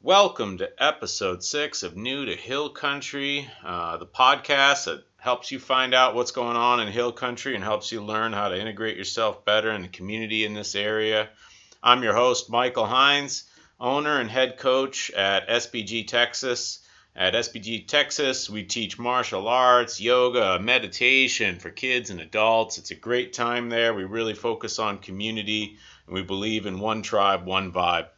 Welcome to episode 6 of New to Hill Country, the podcast that helps you find out what's going on in Hill Country and helps you learn how to integrate yourself better in the community in this area. I'm your host, Michael Hines, owner and head coach at SBG Texas. At SBG Texas, we teach martial arts, yoga, meditation for kids and adults. It's a great time there. We really focus on community, and we believe in one tribe, one vibe.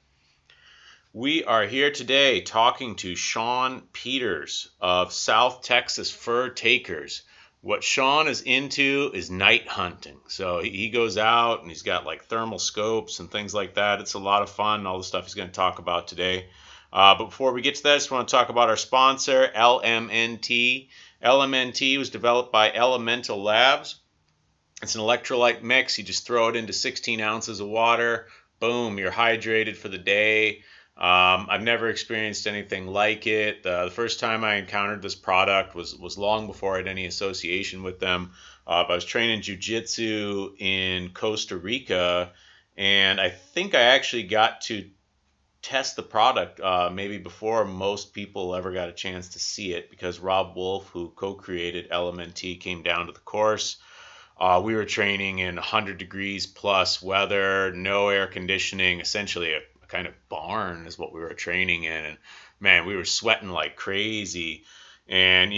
We are here today talking to Sean Peters of South Texas Fur Takers. What Sean is into is night hunting. So he goes out and he's got like thermal scopes and things like that. It's a lot of fun, all the stuff he's going to talk about today. But before we get to that, I just want to talk about our sponsor, LMNT. LMNT was developed by Elemental Labs. It's an electrolyte mix. You just throw it into 16 ounces of water. Boom, you're hydrated for the day. I've never experienced anything like it. The first time I encountered this product was long before I had any association with them. I was training jiu-jitsu in Costa Rica, and I think I actually got to test the product maybe before most people ever got a chance to see it, because Rob Wolf, who co-created LMNT, came down to the course. We were training in 100 degrees plus weather, no air conditioning, essentially a kind of barn is what we were training in. And man, we were sweating like crazy. And,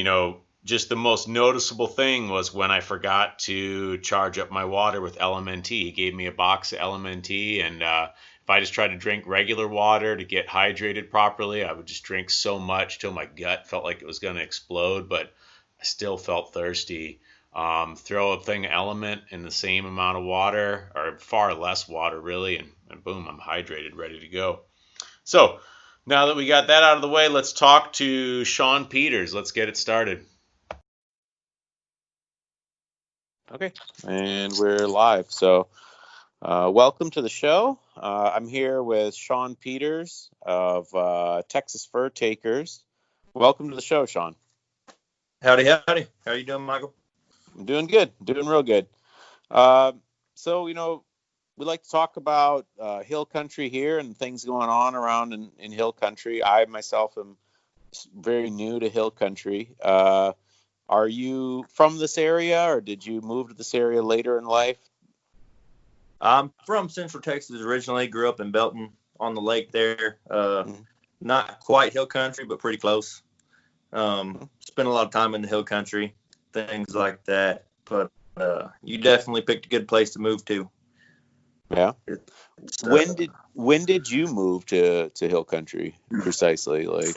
just the most noticeable thing was when I forgot to charge up my water with LMNT. He gave me a box of LMNT, and if I just tried to drink regular water to get hydrated properly, I would just drink so much till my gut felt like it was going to explode, but I still felt thirsty. Throw a thing of element in the same amount of water, or far less water really, and boom, I'm hydrated, ready to go. So now that we got that out of the way, let's talk to Sean Peters. Let's get it started. Okay, and we're live. So welcome to the show. I'm here with Sean Peters of Texas Fur Takers. Welcome to the show, Sean. Howdy. How are you doing, Michael? I'm doing good. Doing real good. So, we like to talk about Hill Country here and things going on around in Hill Country. I myself am very new to Hill Country. Are you from this area, or did you move to this area later in life? I'm from Central Texas originally. Grew up in Belton on the lake there. Not quite Hill Country, but pretty close. Spent a lot of time in the Hill Country, things like that. But you definitely picked a good place to move to. Yeah. When did you move to Hill Country precisely? Like,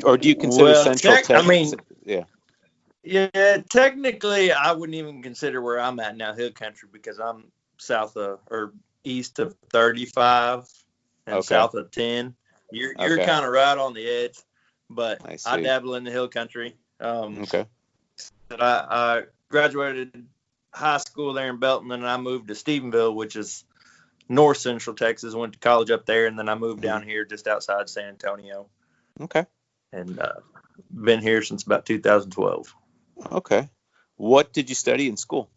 or do you consider Central Texas? Yeah. Technically, I wouldn't even consider where I'm at now Hill Country, because I'm south of or east of 35 and south of 10. You're kind of right on the edge, but I dabble in the Hill Country. I graduated high school there in Belton, and I moved to Stephenville, which is north central Texas. Went to college up there, and then I moved down here just outside San Antonio. Okay. And been here since about 2012. Okay. What did you study in school?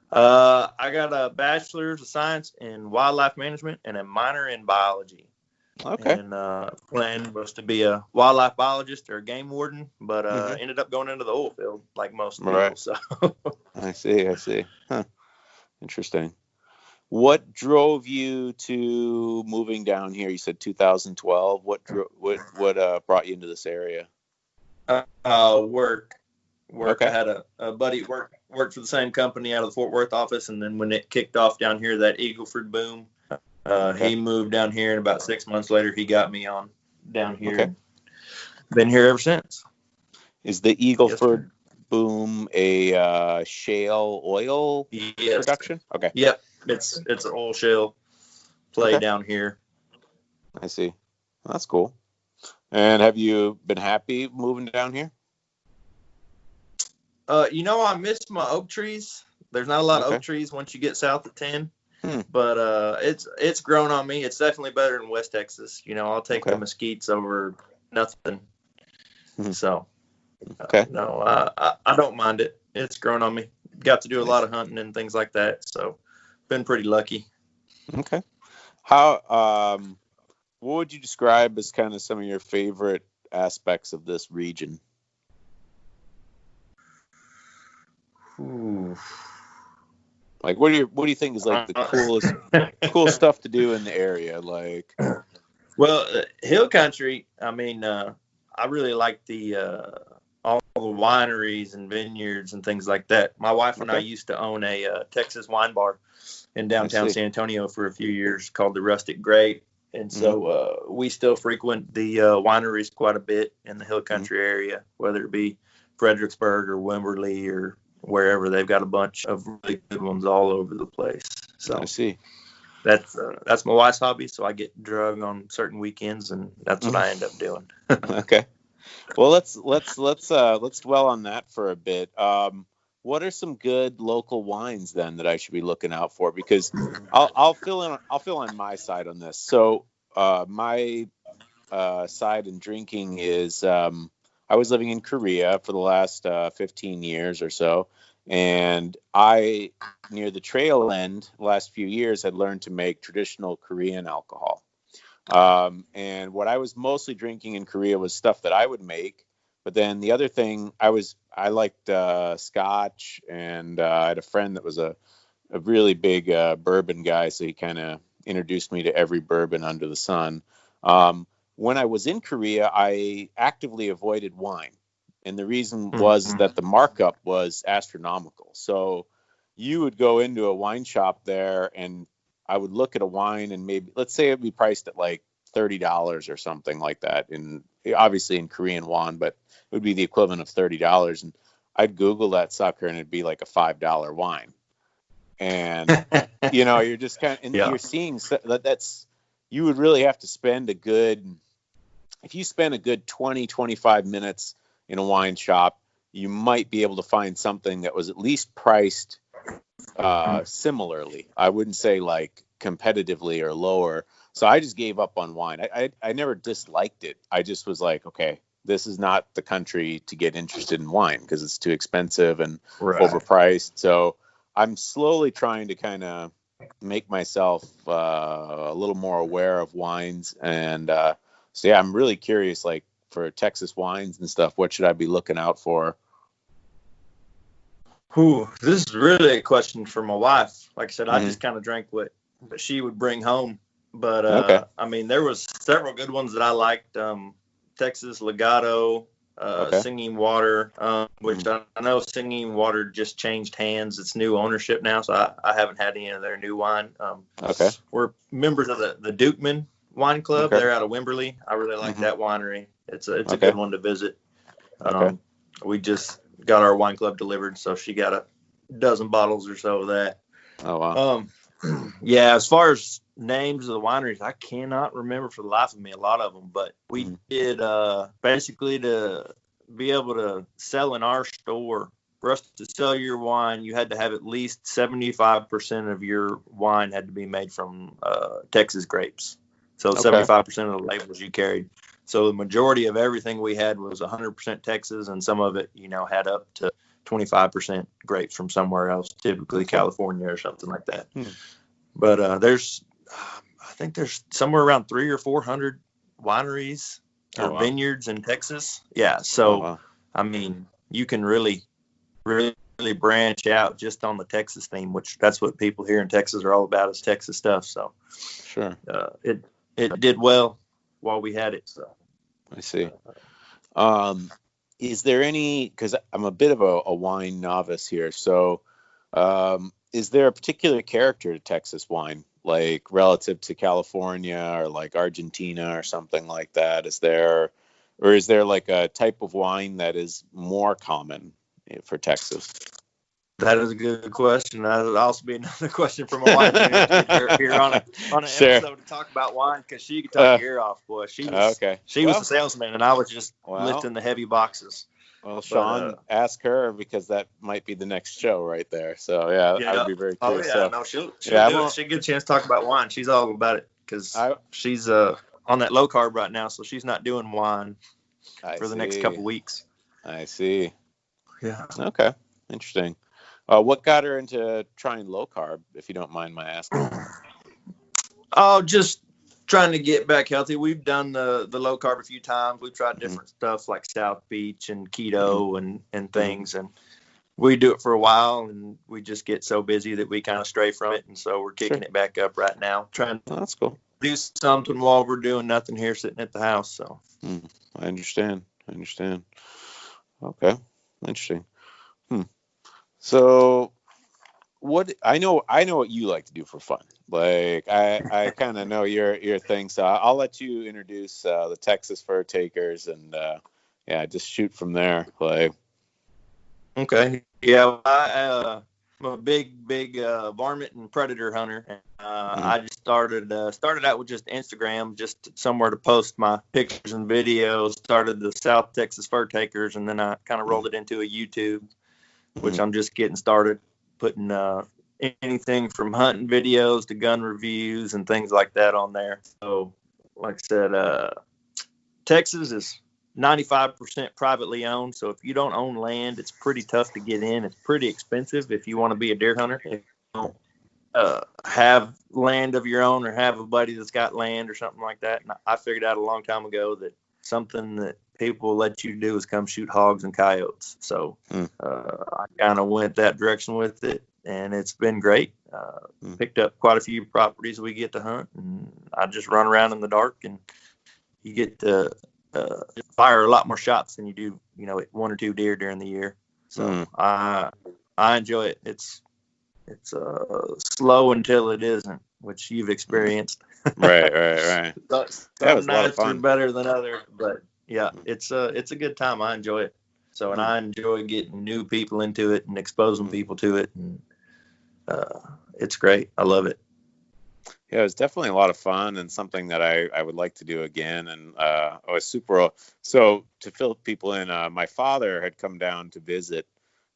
I got a bachelor's of science in wildlife management and a minor in biology. Okay. And plan was to be a wildlife biologist or a game warden, but ended up going into the oil field like most people. Right. So I see. Huh. Interesting. What drove you to moving down here? You said 2012. What brought you into this area? Work. Okay. I had a buddy worked for the same company out of the Fort Worth office, and then when it kicked off down here, that Eagleford boom. He moved down here, and about 6 months later, he got me on down here. Okay. Been here ever since. Is the Eagleford boom a shale oil production? Okay. Yep. It's an oil shale play down here. I see. That's cool. And have you been happy moving down here? I miss my oak trees. There's not a lot of oak trees once you get south of 10. But it's grown on me. It's definitely better than West Texas. I'll take the mesquites over nothing. So, no, I don't mind it. It's grown on me. Got to do a lot of hunting and things like that. So, been pretty lucky. Okay. How what would you describe as kind of some of your favorite aspects of this region? Ooh. Like, what do you think is like the cool stuff to do in the area? Like, well, hill country. I mean, I really like all the wineries and vineyards and things like that. My wife and I used to own a Texas wine bar in downtown San Antonio for a few years called the Rustic Grape. And so we still frequent the wineries quite a bit in the hill country area, whether it be Fredericksburg or Wimberley or wherever. They've got a bunch of really good ones all over the place. So I see. That's my wife's hobby, so I get drug on certain weekends, and that's what I end up doing. Okay. Well, let's dwell on that for a bit. What are some good local wines then that I should be looking out for? Because I'll fill in my side on this. So my side in drinking is I was living in Korea for the last 15 years or so, and I, near the trail end, the last few years, had learned to make traditional Korean alcohol. And what I was mostly drinking in Korea was stuff that I would make. But then the other thing, I liked Scotch, and I had a friend that was a really big bourbon guy, so he kind of introduced me to every bourbon under the sun. When I was in Korea, I actively avoided wine. And the reason was that the markup was astronomical. So you would go into a wine shop there, and I would look at a wine, and maybe, let's say it'd be priced at like $30 or something like that, obviously in Korean won, but it would be the equivalent of $30. And I'd Google that sucker, and it'd be like a $5 wine. And, you're just kind of, and you're seeing that's, you would really have to spend if you spend a good 20, 25 minutes in a wine shop, you might be able to find something that was at least priced similarly. I wouldn't say like competitively or lower. So I just gave up on wine. I never disliked it. I just was like, okay, this is not the country to get interested in wine because it's too expensive and overpriced. So I'm slowly trying to kind of make myself a little more aware of wines. And so, yeah, I'm really curious, like for Texas wines and stuff, what should I be looking out for? This is really a question for my wife. Like I said, I just kind of drank what she would bring home. But, I mean, there was several good ones that I liked. Texas Legato, Singing Water, which I know Singing Water just changed hands. It's new ownership now, so I haven't had any of their new wine. We're members of the Dukeman Wine Club. They're out of Wimberley. I really like that winery. It's a good one to visit. We just got our wine club delivered, so she got a dozen bottles or so of that. Oh, wow. Yeah, as far as names of the wineries, I cannot remember for the life of me a lot of them, but we did basically to be able to sell in our store. For us to sell your wine, you had to have at least 75% of your wine had to be made from Texas grapes. So 75% of the labels you carried. So the majority of everything we had was 100% Texas, and some of it, had up to 25% grapes from somewhere else, typically California or something like that. But I think there's somewhere around 300 or 400 wineries or vineyards in Texas. Yeah, so I mean, you can really, really branch out just on the Texas theme, which that's what people here in Texas are all about, is Texas stuff. So sure, it did well while we had it. So I see. Is there any, because I'm a bit of a wine novice here, so is there a particular character to Texas wine, like relative to California or like Argentina or something like that? Is there like a type of wine that is more common for Texas? That is a good question. That would also be another question for my wife here on an episode to talk about wine, because she could talk your ear off, boy. She was a salesman, and I was just lifting the heavy boxes. Well, Sean, ask her, because that might be the next show right there. So I would be very curious. Oh yeah, no, she'll do it. She'll get a chance to talk about wine. She's all about it, because she's on that low carb right now, so she's not doing wine for the next couple weeks. I see. Yeah. Okay. Interesting. What got her into trying low carb, if you don't mind my asking? Oh, just trying to get back healthy. We've done the low carb a few times. We've tried different stuff like South Beach and keto and things. And we do it for a while, and we just get so busy that we kind of stray from it. And so we're kicking it back up right now, trying to that's cool. Do something while we're doing nothing here, sitting at the house. So I understand. Okay, interesting. So what I know what you like to do for fun. Like I kind of know your thing, so I'll let you introduce the Texas Fur Takers, and just shoot from there. Like, okay, yeah, I'm a big varmint and predator hunter. I just started out with just Instagram, just somewhere to post my pictures and videos. Started the South Texas Fur Takers, and then I kind of rolled it into a YouTube, which I'm just getting started, putting anything from hunting videos to gun reviews and things like that on there. So, like I said, Texas is 95% privately owned. So if you don't own land, it's pretty tough to get in. It's pretty expensive if you want to be a deer hunter. If you don't have land of your own or have a buddy that's got land or something like that. And I figured out a long time ago that something that people will let you do is come shoot hogs and coyotes. So I kind of went that direction with it, and it's been great. Picked up quite a few properties we get to hunt, and I just run around in the dark, and you get to fire a lot more shots than you do, one or two deer during the year. So I enjoy it. It's slow until it isn't, which you've experienced. Right. That was a lot of fun. Better than others, but yeah, it's a good time. I enjoy it. So, and I enjoy getting new people into it and exposing people to it. And it's great. I love it. Yeah, it was definitely a lot of fun and something that I would like to do again. And I was super. So to fill people in, my father had come down to visit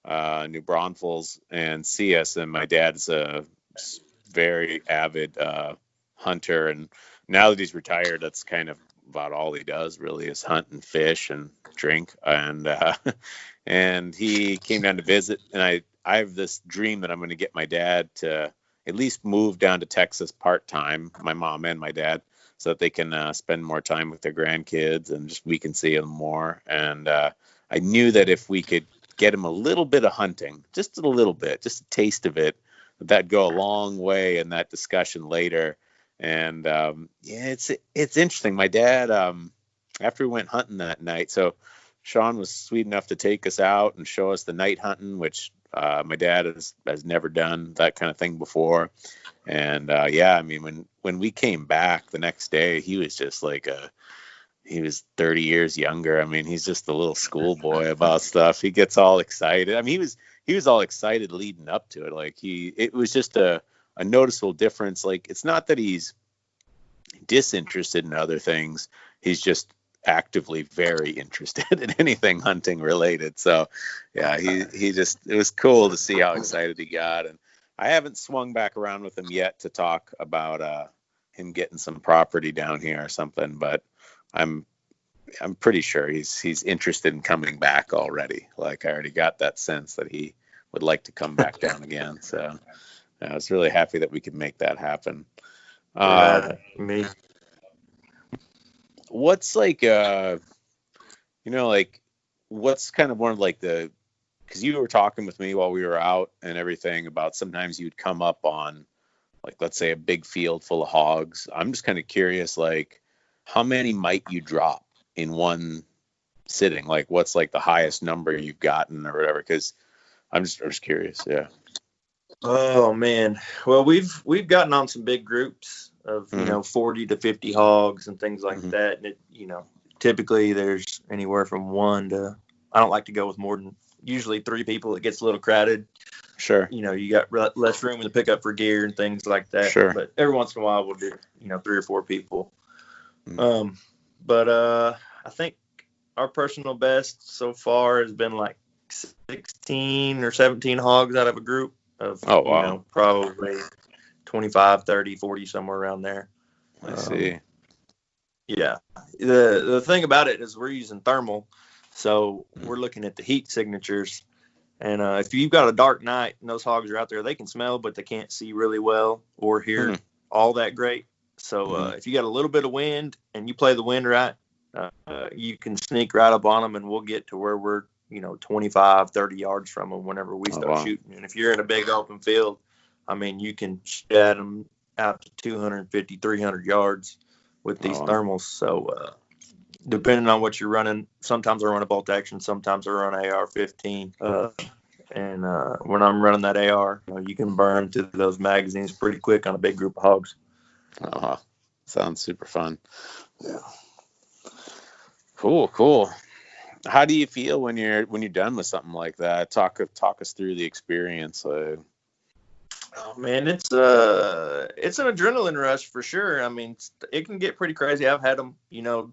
New Braunfels and see us, and my dad's a very avid hunter, and now that he's retired, that's kind of about all he does really is hunt and fish and drink. And and he came down to visit, and I have this dream that I'm going to get my dad to at least move down to Texas part-time, my mom and my dad, so that they can spend more time with their grandkids and just we can see them more. And I knew that if we could get him a little bit of hunting, just a little bit, just a taste of it, that'd go a long way in that discussion later. And it's interesting. My dad, after we went hunting that night, so Sean was sweet enough to take us out and show us the night hunting, which my dad has never done that kind of thing before. And I mean, when we came back the next day, he was just like he was 30 years younger. I mean, he's just a little schoolboy about stuff. He gets all excited. I mean, he was all excited leading up to it. Like it was just a noticeable difference. Like, it's not that he's disinterested in other things. He's just actively very interested in anything hunting related. So yeah, he just, it was cool to see how excited he got. And I haven't swung back around with him yet to talk about him getting some property down here or something, but I'm pretty sure he's interested in coming back already. Like, I already got that sense that he would like to come back down again. So I was really happy that we could make that happen. Me. What's like, like, what's kind of one of like because you were talking with me while we were out and everything about sometimes you'd come up on, like, let's say a big field full of hogs. I'm just kind of curious, like, how many might you drop in one sitting? Like, what's like the highest number you've gotten or whatever? Because I'm just curious. Yeah. Oh man. Well, we've gotten on some big groups of 40 to 50 hogs and things like that, and it typically there's anywhere from one to, I don't like to go with more than usually 3 people. It gets a little crowded. Sure. You got less room in the pickup for gear and things like that. Sure. But every once in a while we'll do 3 or 4 people. But I think our personal best so far has been like 16 or 17 hogs out of a group of probably 25, 30, 40, somewhere around there. I see. Yeah. The thing about it is we're using thermal, so we're looking at the heat signatures. And if you've got a dark night and those hogs are out there, they can smell, but they can't see really well or hear all that great. So if you got a little bit of wind and you play the wind right, you can sneak right up on them, and we'll get to where we're 25, 30 yards from them whenever we start shooting. And if you're in a big open field, I mean, you can shoot at them out to 250, 300 yards with these thermals. So depending on what you're running, sometimes I run a bolt action, sometimes I run AR-15. And when I'm running that AR, you can burn through those magazines pretty quick on a big group of hogs. Sounds super fun. Yeah. Cool. How do you feel when you're done with something like that? Talk us through the experience. Oh man, it's an adrenaline rush for sure. I mean, it can get pretty crazy. I've had them,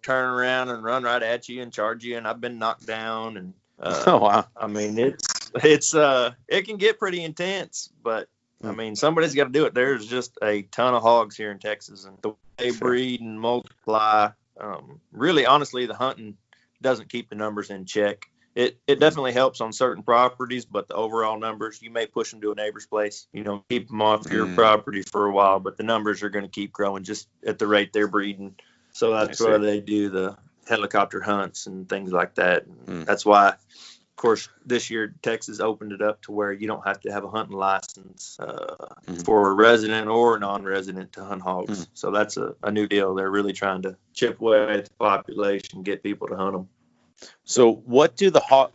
turn around and run right at you and charge you, and I've been knocked down. And I mean, it can get pretty intense, but I mean, somebody's got to do it. There's just a ton of hogs here in Texas, and the way they breed and multiply. Really, honestly, the hunting doesn't keep the numbers in check. It definitely helps on certain properties, but the overall numbers, you may push them to a neighbor's place, keep them off your property for a while, but the numbers are going to keep growing just at the rate they're breeding. So that's why they do the helicopter hunts and things like that. That's why, of course, this year Texas opened it up to where you don't have to have a hunting license for a resident or non-resident to hunt hogs. So that's a new deal. They're really trying to chip away at the population, get people to hunt them. So what do the hog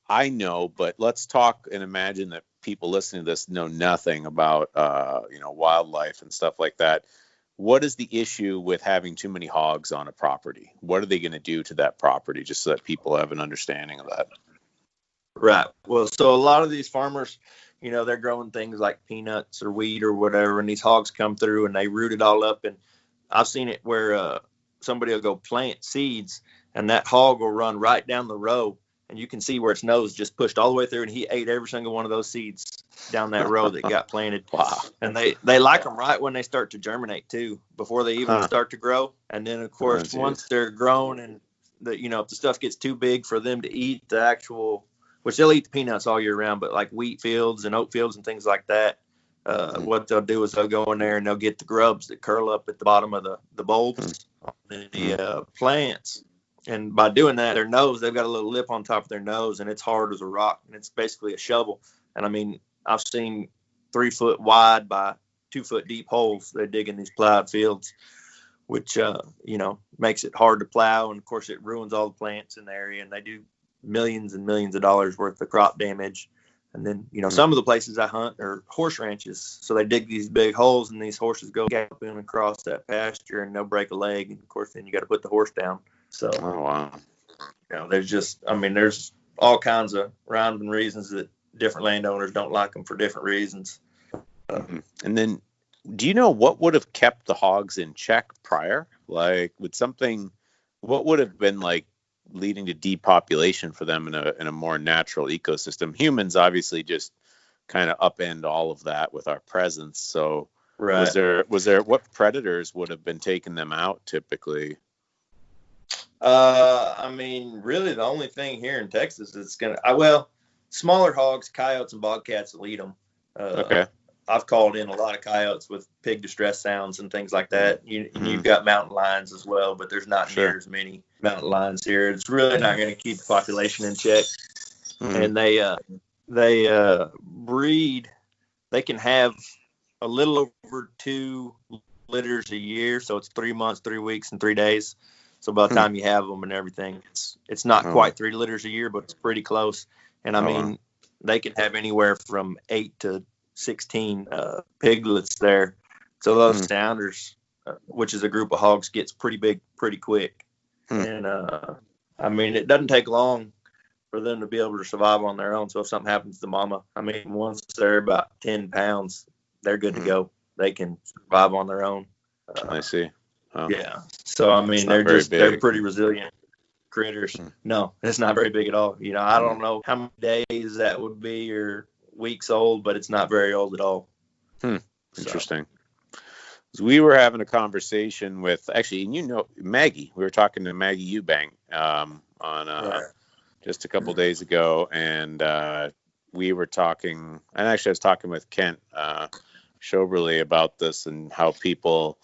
I know, but let's talk and imagine that people listening to this know nothing about wildlife and stuff like that. What is the issue with having too many hogs on a property? What are they going to do to that property, just so that people have an understanding of that? Right. Well, so a lot of these farmers, they're growing things like peanuts or wheat or whatever, and these hogs come through and they root it all up. And I've seen it where somebody will go plant seeds, and that hog will run right down the row, and you can see where its nose just pushed all the way through, and he ate every single one of those seeds down that row that got planted. Wow. And they like them right when they start to germinate too, before they even start to grow. And then of course, once they're grown and if the stuff gets too big for them to eat the actual, which they'll eat the peanuts all year round, but like wheat fields and oat fields and things like that, what they'll do is they'll go in there and they'll get the grubs that curl up at the bottom of the bulbs on the plants. And by doing that, their nose, they've got a little lip on top of their nose, and it's hard as a rock, and it's basically a shovel. And I mean, I've seen 3 foot wide by 2 foot deep holes they dig in these plowed fields, which makes it hard to plow, and of course it ruins all the plants in the area, and they do millions and millions of dollars worth of crop damage. And then some of the places I hunt are horse ranches, so they dig these big holes, and these horses go galloping across that pasture, and they'll break a leg, and of course then you got to put the horse down. So there's all kinds of random reasons that different landowners don't like them for different reasons. And then, do you know what would have kept the hogs in check prior? Like, what would have been like leading to depopulation for them in a more natural ecosystem? Humans obviously just kind of upend all of that with our presence. So, was there what predators would have been taking them out typically? Really the only thing here in Texas that's smaller hogs, coyotes, and bobcats will eat them. Okay. I've called in a lot of coyotes with pig distress sounds and things like that. You've got mountain lions as well, but there's not near as many mountain lions here. It's really not going to keep the population in check. And they breed. They can have a little over 2 litters a year, so it's 3 months, 3 weeks, and 3 days. So by the time you have them and everything, it's not quite 3 litters a year, but it's pretty close. And I mean, they can have anywhere from 8 to 16 piglets there. So those sounders, which is a group of hogs, gets pretty big pretty quick. And it doesn't take long for them to be able to survive on their own. So if something happens to mama, once they're about 10 pounds, they're good to go. They can survive on their own. I see. Oh. Yeah. So they're pretty resilient critters. No, it's not very big at all. I don't know how many days that would be or weeks old, but it's not very old at all. Interesting. So we were having a conversation with Maggie. We were talking to Maggie Eubank on just a couple days ago, and we were talking. And actually, I was talking with Kent Schoberly about this and how people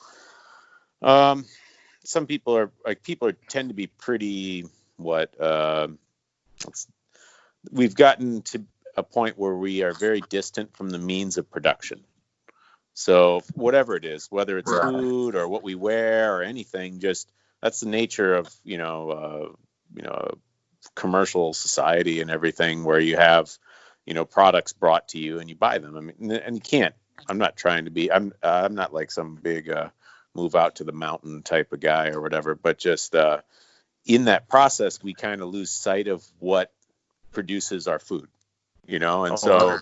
Some people are like, tend to be pretty, we've gotten to a point where we are very distant from the means of production. So whatever it is, whether it's food or what we wear or anything, just that's the nature of, commercial society and everything, where you have, products brought to you and you buy them. I mean, and you can't, I'm not trying to be, I'm not like some big, move out to the mountain type of guy or whatever, but just, in that process, we kind of lose sight of what produces our food, and so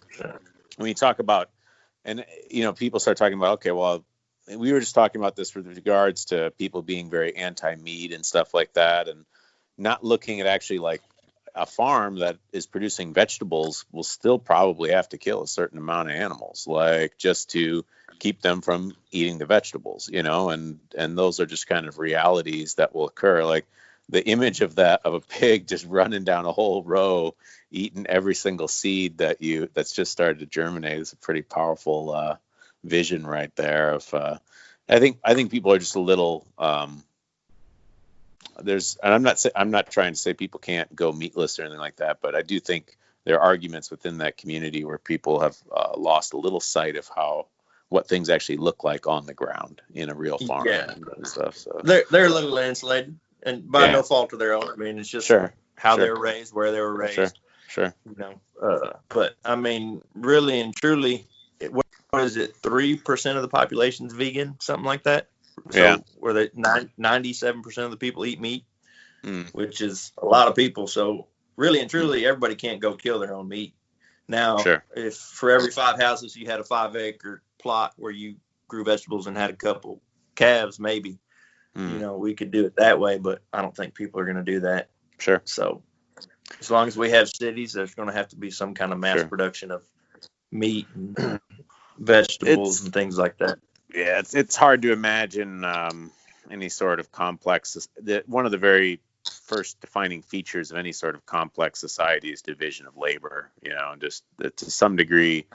when you talk about, and, people start talking about, okay, well, we were just talking about this with regards to people being very anti-meat and stuff like that, and not looking at actually like a farm that is producing vegetables will still probably have to kill a certain amount of animals, like just to keep them from eating the vegetables, and those are just kind of realities that will occur. Like the image of a pig just running down a whole row, eating every single seed that's just started to germinate is a pretty powerful vision right there. I think people are just a little and I'm not trying to say people can't go meatless or anything like that, but I do think there are arguments within that community where people have lost a little sight of what things actually look like on the ground in a real farm and stuff. So they're a little insulated, and by no fault of their own. I mean, it's just how they were raised, where they were raised. Sure. But I mean, really and truly, what is it? 3% of the population's vegan, something like that. So where 97% of the people eat meat, which is a lot of people. So really and truly, everybody can't go kill their own meat. Now, if for every 5 houses you had a 5-acre plot where you grew vegetables and had a couple calves, maybe, we could do it that way. But I don't think people are going to do that. Sure. So as long as we have cities, there's going to have to be some kind of mass production of meat and vegetables and things like that. Yeah, it's hard to imagine any sort of complex. One of the very first defining features of any sort of complex society is division of labor. Just to some degree,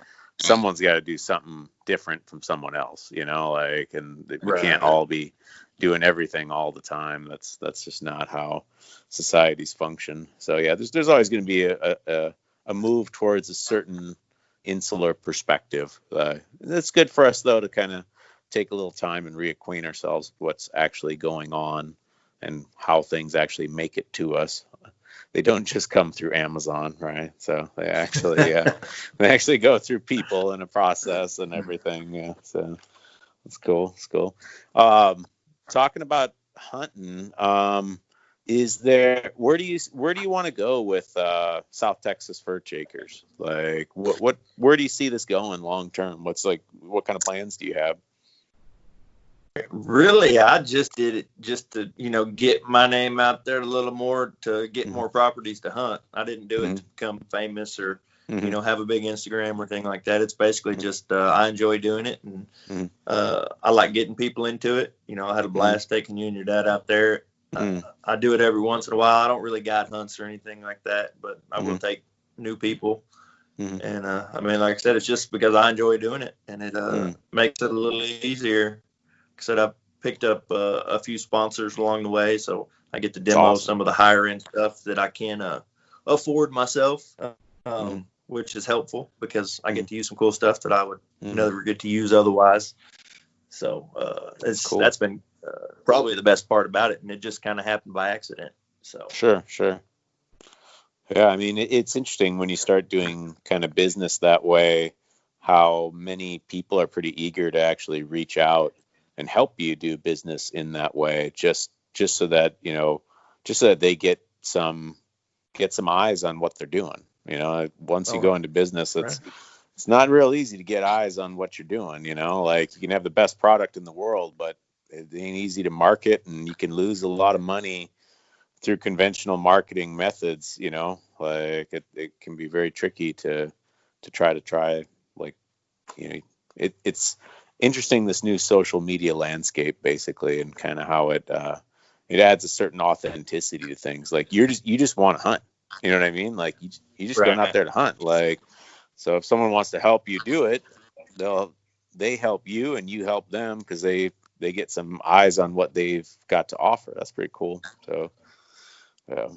someone's got to do something different from someone else. And we can't all be doing everything all the time. That's just not how societies function. So yeah, there's always going to be a move towards a certain insular perspective. It's good for us though to kind of take a little time and reacquaint ourselves with what's actually going on and how things actually make it to us. They don't just come through Amazon, right? So they actually go through people and a process and everything. Yeah, so it's cool. It's cool. Talking about hunting, where do you want to go with South Texas fur shakers? Like where do you see this going long term? What kind of plans do you have? Really, I just did it just to, get my name out there a little more, to get more properties to hunt. I didn't do it to become famous or, have a big Instagram or thing like that. It's basically just I enjoy doing it, and I like getting people into it. I had a blast taking you and your dad out there. I do it every once in a while. I don't really guide hunts or anything like that, but I will take new people. And I mean, like I said, it's just because I enjoy doing it, and it makes it a little easier. Said I picked up a few sponsors along the way, so I get to demo some of the higher end stuff that I can afford myself, which is helpful because I get to use some cool stuff that I would never get to use otherwise. So that's been probably the best part about it, and it just kind of happened by accident. So sure. Yeah, I mean, it's interesting when you start doing kind of business that way, how many people are pretty eager to actually reach out and help you do business in that way, just so that they get some eyes on what they're doing. Once you go into business, it's not real easy to get eyes on what you're doing. Like you can have the best product in the world, but it ain't easy to market, and you can lose a lot of money through conventional marketing methods. Like it can be very tricky to try like, it's interesting, this new social media landscape basically, and kind of how it adds a certain authenticity to things. Like you just want to hunt, you know what I mean? Like you just going out there to hunt. Like, so if someone wants to help you do it, they help you and you help them because they they get some eyes on what they've got to offer. That's pretty cool. So, yeah.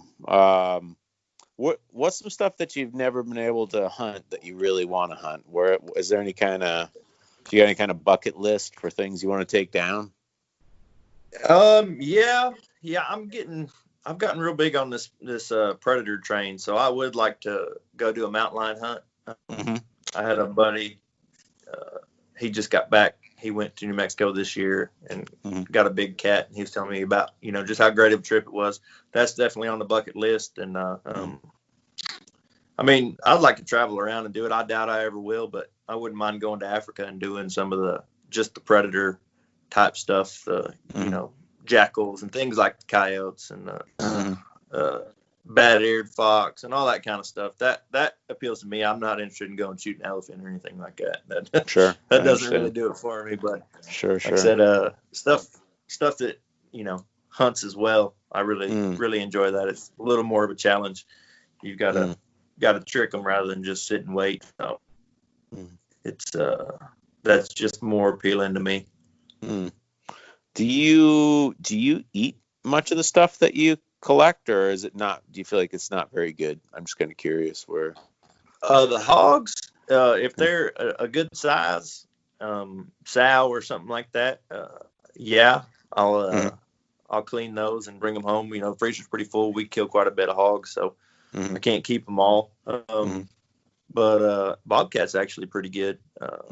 What's some stuff that you've never been able to hunt that you really want to hunt? Where is there any kind of, do you got any kind of bucket list for things you want to take down? Yeah, I've gotten real big on this predator train, so I would like to go do a mountain lion hunt. Mm-hmm. I had a buddy, he just got back. He went to New Mexico this year and got a big cat, and he was telling me about, just how great of a trip it was. That's definitely on the bucket list. And I mean, I'd like to travel around and do it. I doubt I ever will, but I wouldn't mind going to Africa and doing some of the predator type stuff, jackals and things like the coyotes and bad-eared fox and all that kind of stuff. That appeals to me. I'm not interested in going shoot an elephant or anything like that. Sure. That doesn't really do it for me. But sure. Like I said, stuff that hunts as well. I really enjoy that. It's a little more of a challenge. You've got to trick them rather than just sit and wait. So it's that's just more appealing to me. Do you eat much of the stuff that you collect, or is it not? Do you feel like it's not very good? I'm just kind of curious where. The hogs, if they're a good size, sow or something like that, I'll clean those and bring them home. The freezer's pretty full. We kill quite a bit of hogs, so I can't keep them all. But bobcat's actually pretty good.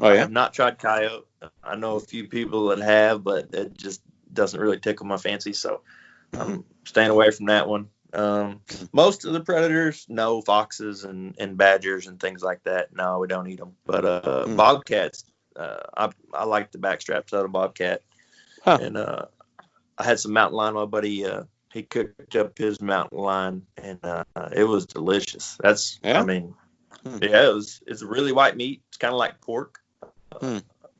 I have not tried coyote. I know a few people that have, but it just doesn't really tickle my fancy, so I'm staying away from that one. Most of the predators, no, foxes and badgers and things like that. No, we don't eat them. But bobcats, I like the backstraps of the bobcat. And I had some mountain lion. My buddy, he cooked up his mountain lion, and it was delicious. It's a really white meat. It's kind of like pork,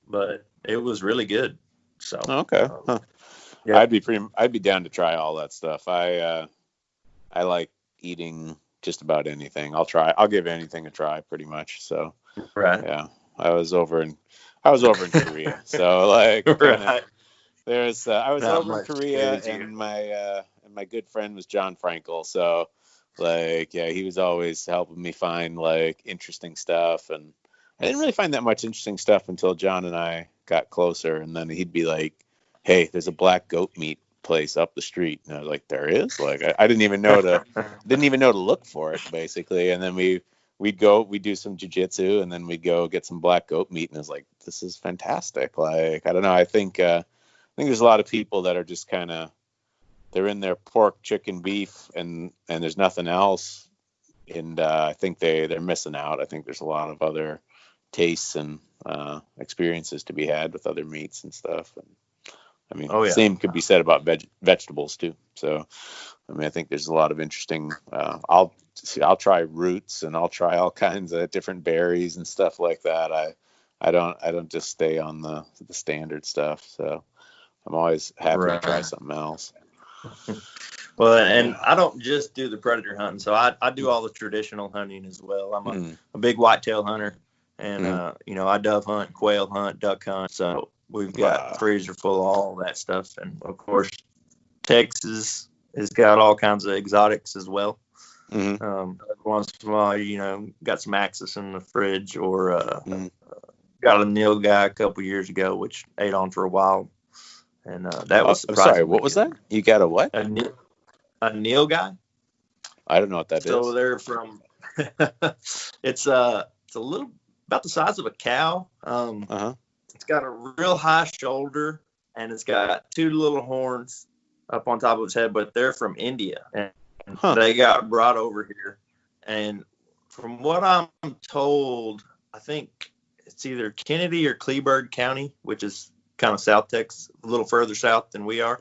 but it was really good. So okay. Yeah. I'd be down to try all that stuff. I like eating just about anything. I'll give anything a try pretty much. So right. Yeah. I was over in Korea. So like right. I was Not over in Korea and my good friend was John Frankel. So like, yeah, he was always helping me find like interesting stuff, and I didn't really find that much interesting stuff until John and I got closer, and then he'd be like, "Hey, there's a black goat meat place up the street," and I was like, "There is?" Like, I didn't even know to look for it, basically. And then we'd do some jujitsu, and then we'd go get some black goat meat, and I was like, "This is fantastic!" Like, I don't know, I think there's a lot of people that are just kind of, they're in their pork, chicken, beef, and there's nothing else, and I think they're missing out. I think there's a lot of other tastes and experiences to be had with other meats and stuff. And I mean, same could be said about vegetables too. So, I mean, I think there's a lot of interesting. I'll try roots, and I'll try all kinds of different berries and stuff like that. I don't just stay on the standard stuff. So, I'm always happy to try something else. Well, and I don't just do the predator hunting, so I do all the traditional hunting as well. I'm a big whitetail hunter, and I dove hunt, quail hunt, duck hunt. So we've got a freezer full of all that stuff, and of course, Texas has got all kinds of exotics as well. Every once in a while, got some Axis in the fridge, or got a nilgai a couple years ago, which ate on for a while. And that was surprising. I'm sorry, what was that? You got a what? A nilgai. I don't know what that is. So they're from. It's a little about the size of a cow. It's got a real high shoulder, and it's got two little horns up on top of its head. But they're from India, and they got brought over here. And from what I'm told, I think it's either Kennedy or Kleberg County, which is kind of South Texas, a little further south than we are.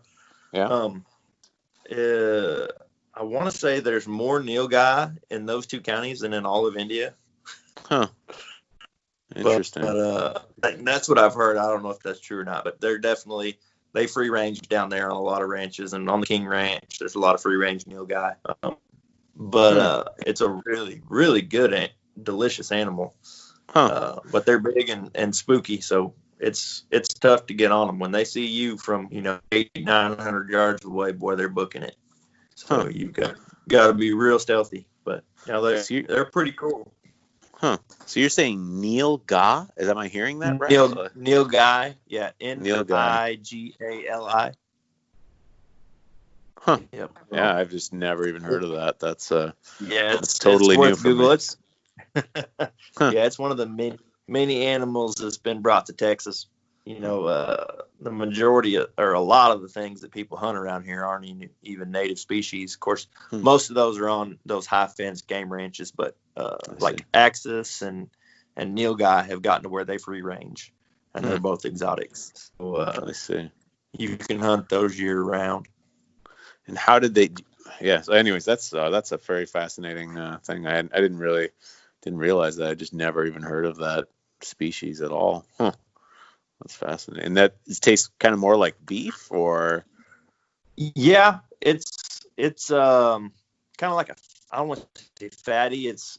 Yeah. I want to say there's more nilgai in those two counties than in all of India. Interesting. But that's what I've heard. I don't know if that's true or not, but they free range down there on a lot of ranches, and on the King Ranch, there's a lot of free range nilgai. But it's a really, really good, delicious animal. But they're big and spooky, so it's tough to get on them when they see you from 800-900 yards away. Boy, they're booking it. So you've got to be real stealthy. But they're pretty cool. Huh. So you're saying Neil Gah? Am I hearing that right? Neil Guy. Yeah. Nigali. Huh. Yep. Yeah, I've just never even heard of that. That's it's totally new for Google. me. Yeah, it's one of the many animals that's been brought to Texas. The majority or a lot of the things that people hunt around here aren't even native species. Of course, most of those are on those high fence game ranches, but like Axis and Nilgai have gotten to where they free range, and they're both exotics. So I see. You can hunt those year round. And how did they? Yeah. So, anyways, that's a very fascinating thing. I didn't realize that. I just never even heard of that species at all. Huh. That's fascinating. And that tastes kind of more like beef, or? Yeah, it's kind of like I don't want to say fatty. It's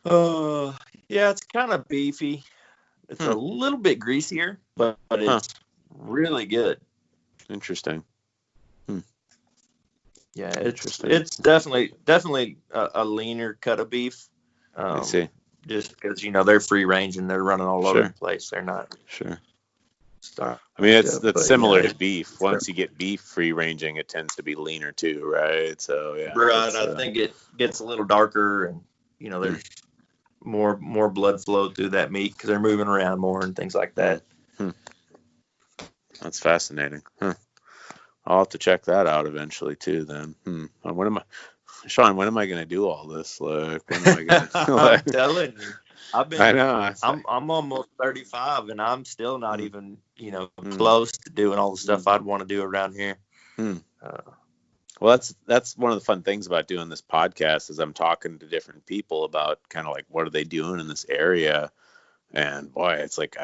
kind of beefy. It's a little bit greasier, but it's really good. Interesting. Yeah, it's definitely a leaner cut of beef. I see. Just because they're free range and they're running all over the place. They're not. Sure. I mean, that's similar to beef. Once you get beef free ranging, it tends to be leaner too, right? So yeah. Right. I think it gets a little darker, and there's more blood flow through that meat because they're moving around more and things like that. That's fascinating. I'll have to check that out eventually too. Then, Sean? When am I going to do all this? Like, when am I going to? I'm telling you, I know. I'm almost 35, and I'm still not even close to doing all the stuff I'd want to do around here. Well, that's one of the fun things about doing this podcast is I'm talking to different people about kind of like what are they doing in this area, and boy, it's like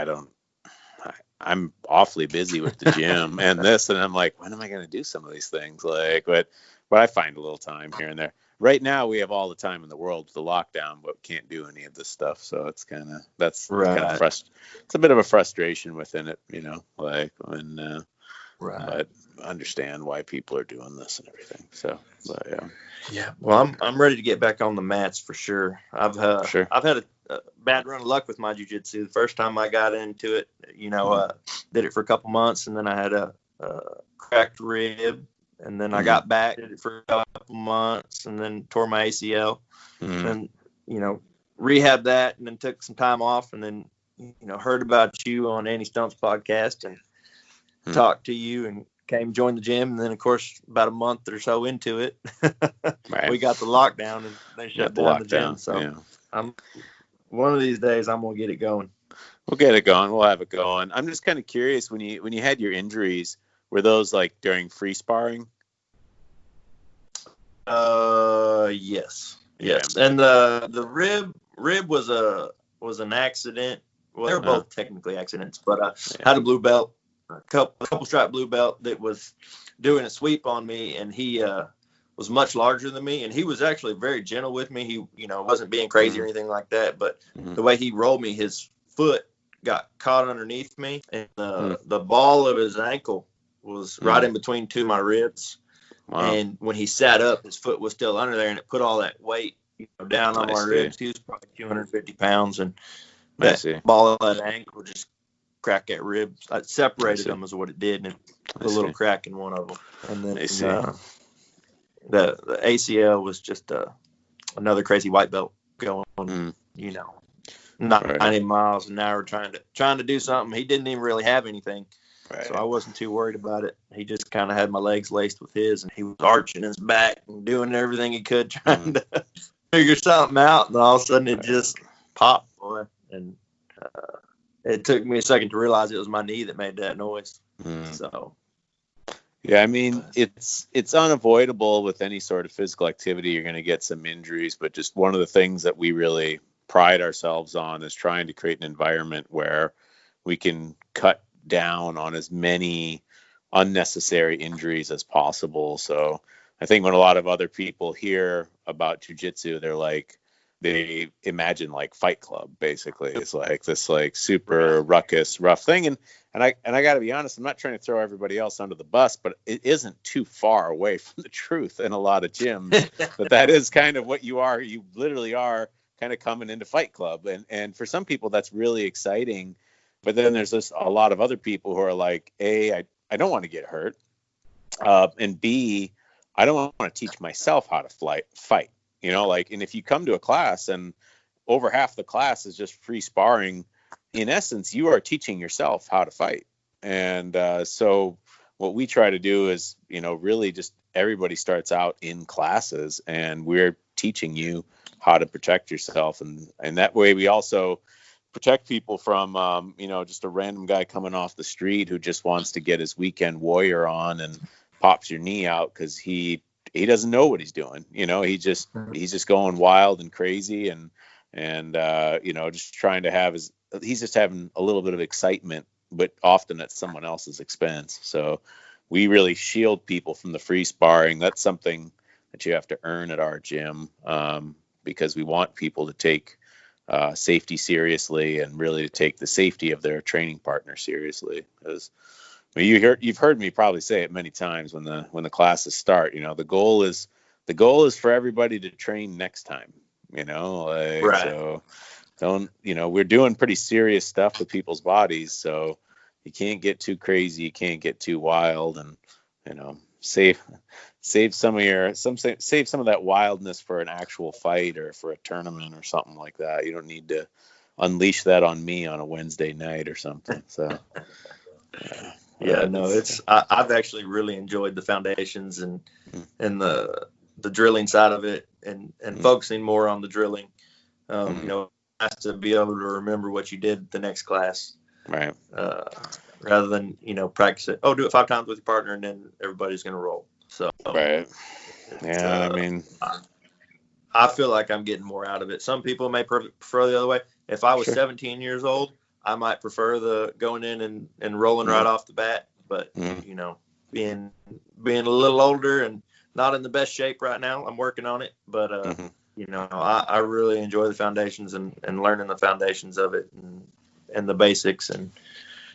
I'm awfully busy with the gym and this, and I'm like, when am I going to do some of these things? Like, but I find a little time here and there. Right now, we have all the time in the world with the lockdown, but can't do any of this stuff. So it's kind of it's a bit of a frustration within it, like when. But I understand why people are doing this and everything. So, but yeah. Yeah. Well, I'm ready to get back on the mats for sure. I've had a bad run of luck with my jiu-jitsu. The first time I got into it, did it for a couple months, and then I had a cracked rib, and then I got back, did it for a couple months, and then tore my ACL, and rehabbed that, and then took some time off, and then heard about you on Andy Stump's podcast, and talked to you, and came join the gym, and then of course about a month or so into it, we got the lockdown, and they shut down the gym. So I'm one of these days I'm gonna get it going. We'll get it going. We'll have it going. I'm just kind of curious, when you had your injuries, were those like during free sparring? Yes. And the rib was an accident. Well, they were both technically accidents, but I had a blue belt, a couple stripe blue belt that was doing a sweep on me, and he was much larger than me, and he was actually very gentle with me. He wasn't being crazy or anything like that, but the way he rolled me, his foot got caught underneath me, and the ball of his ankle was right in between two of my ribs. Wow. And when he sat up, his foot was still under there, and it put all that weight down on my ribs. He was probably 250 pounds, and that ball of that ankle just cracked that rib. I separated them is what it did, and it put a little crack in one of them. And then the ACL was just another crazy white belt going, 90 miles an hour trying to do something. He didn't even really have anything. Right. So I wasn't too worried about it. He just kind of had my legs laced with his, and he was arching his back and doing everything he could trying to figure something out. And all of a sudden it just popped, boy. And it took me a second to realize it was my knee that made that noise. So. Yeah, I mean, it's unavoidable with any sort of physical activity. You're going to get some injuries, but just one of the things that we really pride ourselves on is trying to create an environment where we can cut down on as many unnecessary injuries as possible. So I think when a lot of other people hear about jiu-jitsu, they're like, they imagine like Fight Club. Basically, it's like this like super ruckus, rough thing. And I got to be honest, I'm not trying to throw everybody else under the bus, but it isn't too far away from the truth in a lot of gyms. that is kind of what you are. You literally are kind of coming into Fight Club, and for some people that's really exciting. But then there's just a lot of other people who are like, A, I don't want to get hurt, and B, I don't want to teach myself how to fight. You know, like, and if you come to a class and over half the class is just free sparring, in essence, you are teaching yourself how to fight. And so what we try to do is, you know, really just everybody starts out in classes and we're teaching you how to protect yourself. And that way we also protect people from, you know, just a random guy coming off the street who just wants to get his weekend warrior on and pops your knee out because he doesn't know what he's doing. You know, he's just going wild and crazy and you know, just trying to have he's just having a little bit of excitement, but often at someone else's expense. So we really shield people from the free sparring. That's something that you have to earn at our gym, because we want people to take safety seriously and really to take the safety of their training partner seriously. Because you've heard me probably say it many times when the classes start. You know, the goal is for everybody to train next time. You know, like, right. So don't, you know, we're doing pretty serious stuff with people's bodies, so you can't get too crazy, you can't get too wild, and you know, save some of that wildness for an actual fight or for a tournament or something like that. You don't need to unleash that on me on a Wednesday night or something. So I've actually really enjoyed the foundations and the drilling side of it and focusing more on the drilling. You know, nice to be able to remember what you did the next class, right? Rather than, you know, practice it. Oh, do it 5 times with your partner, and then everybody's going to roll. So right, yeah. I mean, I feel like I'm getting more out of it. Some people may prefer the other way. If I was 17 years old, I might prefer the going in and rolling right off the bat. But you know, being a little older and not in the best shape right now, I'm working on it. But you know, I really enjoy the foundations and learning the foundations of it and the basics and,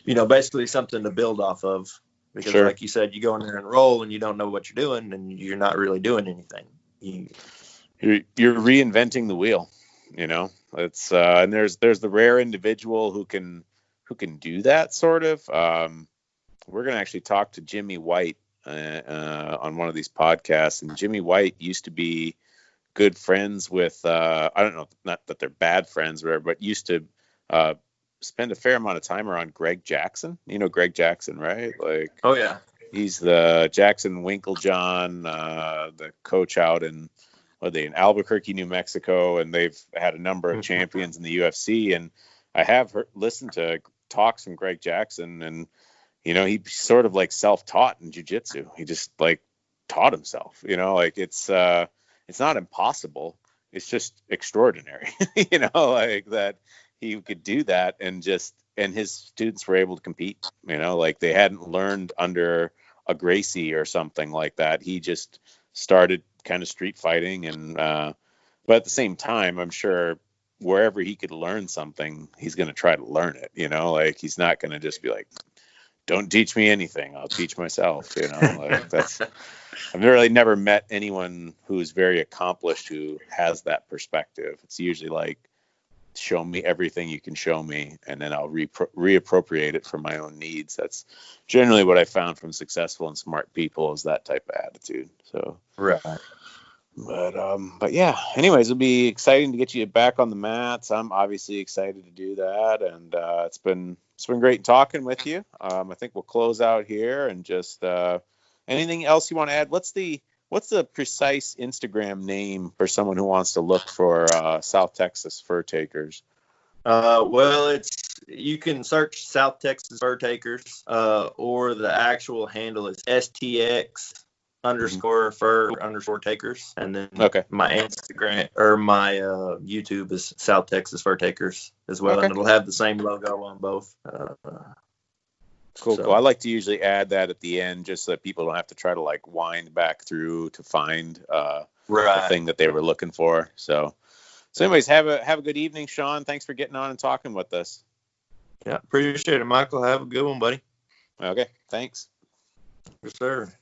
you know, basically something to build off of. Because like you said, you go in there and roll and you don't know what you're doing and you're not really doing anything. You're reinventing the wheel, you know. It's and there's the rare individual who can do that sort of. We're gonna actually talk to Jimmy White on one of these podcasts, and Jimmy White used to be good friends with I don't know, not that they're bad friends, but used to spend a fair amount of time around Greg Jackson. You know Greg Jackson, right? Like, oh yeah, he's the Jackson Winklejohn, the coach out in Albuquerque, New Mexico, and they've had a number of champions in the UFC. And I have listened to talks from Greg Jackson, and you know, he sort of like self-taught in jiu-jitsu. He just like taught himself. You know, like it's not impossible. It's just extraordinary. You know, like that he could do that and his students were able to compete. You know, like they hadn't learned under a Gracie or something like that. He just started kind of street fighting but at the same time, I'm sure wherever he could learn something, he's going to try to learn it. You know, like he's not going to just be like, don't teach me anything, I'll teach myself. You know, like I've really never met anyone who's very accomplished who has that perspective. It's usually like, show me everything you can show me, and then I'll reappropriate it for my own needs. That's generally what I found from successful and smart people, is that type of attitude. So right. But yeah, anyways, it'll be exciting to get you back on the mats. I'm obviously excited to do that, and it's been great talking with you. I think we'll close out here, and just anything else you want to add? What's the precise Instagram name for someone who wants to look for South Texas Fur Takers? Well, you can search South Texas Fur Takers, or the actual handle is STX _fur _takers, and then my Instagram or my YouTube is South Texas Fur Takers as well, and it'll have the same logo on both. Cool. I like to usually add that at the end, just so that people don't have to try to like wind back through to find the thing that they were looking for. So So, anyways, have a good evening, Sean. Thanks for getting on and talking with us. Yeah, appreciate it, Michael. Have a good one, buddy. Okay, thanks. Yes, sir.